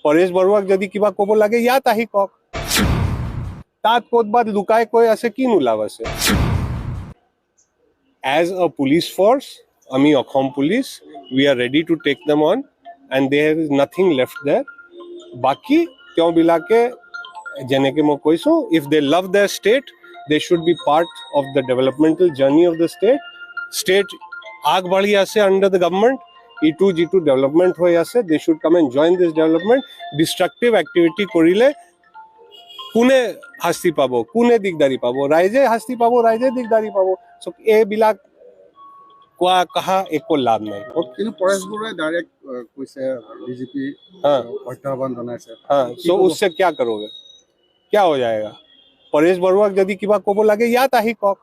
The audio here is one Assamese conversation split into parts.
পৰেশ বৰুৱাক যদি কিবা ক'ব লাগে ইয়াত আহি কওক, তাত ক'তবাত লুকাই কৈ আছে, কিনো লাভ আছে? As a police force, আমি Assam police, we are ready to take them on and there is nothing left there. বাকি তেওঁবিলাকে যেনেকে মই কৈছো, if they love their state, they should be part of the developmental journey of the state. State আগবাঢ়ি আছে under the government, ইটো যিটো ডেভেলপমেণ্ট হৈ আছে, they should come and join this development. Destructive activity কৰিলে কোনে শাস্তি পাব, কোনে দিগদাৰি পাব? ৰাইজে শাস্তি পাব, ৰাইজে দিগদাৰি পাব। এইবিলাক কোৱা কাহা একো লাভ নাই। কিন্তু পৰেশ বৰুৱাই ডাইৰেক্ট কৈছে বিজেপি প্ৰত্যাহ্বান জনাইছে। সো उससे क्या करोगे, क्या हो जाएगा? পৰেশ বৰুৱাক যদি কিবা ক'ব লাগে ইয়াত আহি কওক,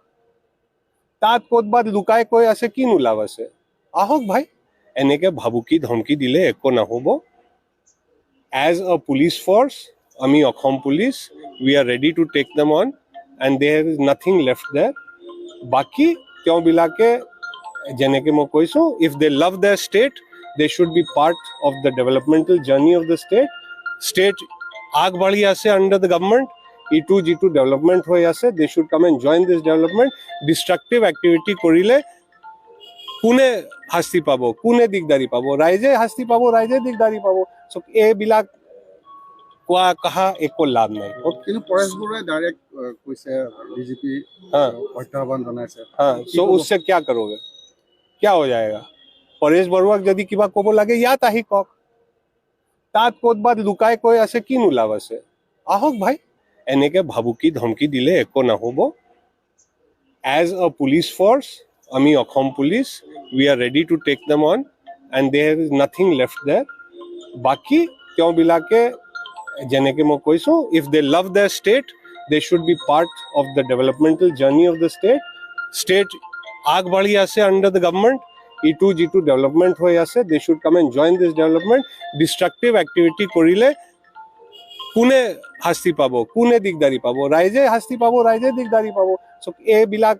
তাত ক'তবাত লুকাই কৈ আছে, কিনো লাভ আছে? আহক ভাই, এনেকে ভাবুকি ধমকি দিলে একো নহ'ব। এজ আ পুলিচ ফৰ্চ, আমি Assam police, we are ready to take them on and there is nothing left there. বাকি তেওঁবিলাকে যেনেকে মই কৈছো, if they love their state, they should be part of the developmental journey of the state. State আগবাঢ়ি আছে under the government, ইটো যিটো ডেভেলপমেণ্ট হৈ আছে, they should come and join this development. Destructive activity কৰিলে কোনে শাস্তি পাব, কোনে দিগদাৰি পাব? ৰাইজে শাস্তি পাব, ৰাইজে দিগদাৰি পাব। এইবিলাক কোৱা কাহা একো লাভ নাই। কিন্তু পৰেশ বৰুৱাই ডাইৰেক্ট কৈছে বিজেপি প্ৰত্যাহ্বান জনাইছে। সো उससे क्या करोगे, क्या हो जाएगा? পৰেশ বৰুৱাক যদি কিবা ক'ব লাগে ইয়াত আহি কওক, তাত ক'তবাত লুকাই কৈ আছে, কিনো লাভ আছে? আহক ভাই, এনেকে ভাবুকি ধমকি দিলে একো নহ'ব। এজ আ পুলিচ ফৰ্চ, আমি Assam police, we are ready to take them on and there is nothing left there. বাকি তেওঁবিলাকে যেনেকে মই কৈছো, if they love their state, they should be part of the developmental journey of the state. State আগবাঢ়ি আছে under the government, ইটো যিটো ডেভেলপমেণ্ট হৈ আছে, they should come and join this development. Destructive activity কৰিলে কোনে শাস্তি পাব, কোনে দিগদাৰি পাব? ৰাইজে শাস্তি পাব, ৰাইজে দিগদাৰি পাব। এইবিলাক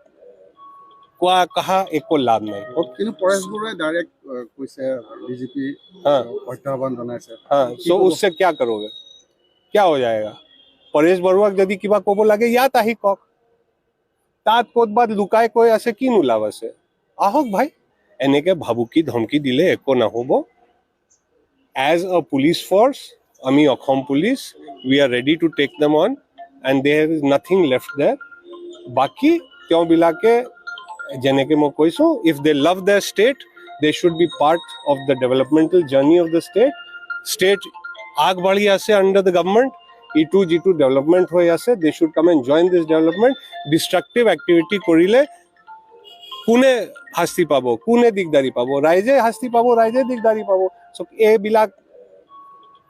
কোৱা কাহা একো লাভ নাই। কিন্তু পৰেশ বৰুৱাই ডাইৰেক্ট কৈছে বিজেপি প্ৰত্যাহ্বান জনাইছে। সো उससे क्या करोगे, क्या हो जाएगा? পৰেশ বৰুৱাক যদি কিবা ক'ব লাগে ইয়াত আহি কওক, তাত ক'তবাত লুকাই কৈ আছে, কিনো লাভ আছে? আহক ভাই, এনেকে ভাবুকি ধমকি দিলে একো নহ'ব। এজ আ পুলিচ ফৰ্চ, আমি Assam police, we are ready to take them on and there is nothing left there. বাকি তেওঁবিলাকে যেনেকে মই কৈছো, if they love their state, they should be part of the developmental journey of the state. State আগবাঢ়ি আছে under the government, ইটো যিটো ডেভেলপমেণ্ট হৈ আছে, they should come and join this development. Destructive activity কৰিলে কোনে শাস্তি পাব, কোনে দিগদাৰি পাব? ৰাইজে শাস্তি পাব, ৰাইজে দিগদাৰি পাব। এইবিলাক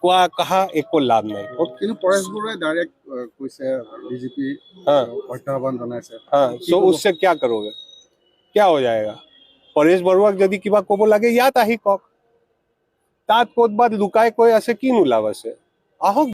কোৱা কাহা একো লাভ নাই। কিন্তু পৰেশ বৰুৱাই ডাইৰেক্ট কৈছে বিজেপি প্ৰত্যাহ্বান জনাইছে। সো उससे क्या करोगे, क्या हो जाएगा? পৰেশ বৰুৱাক যদি কিবা ক'ব লাগে ইয়াত আহি কওক, তাত ক'তবাত লুকাই কৈ আছে, কিনো লাভ আছে? আহক।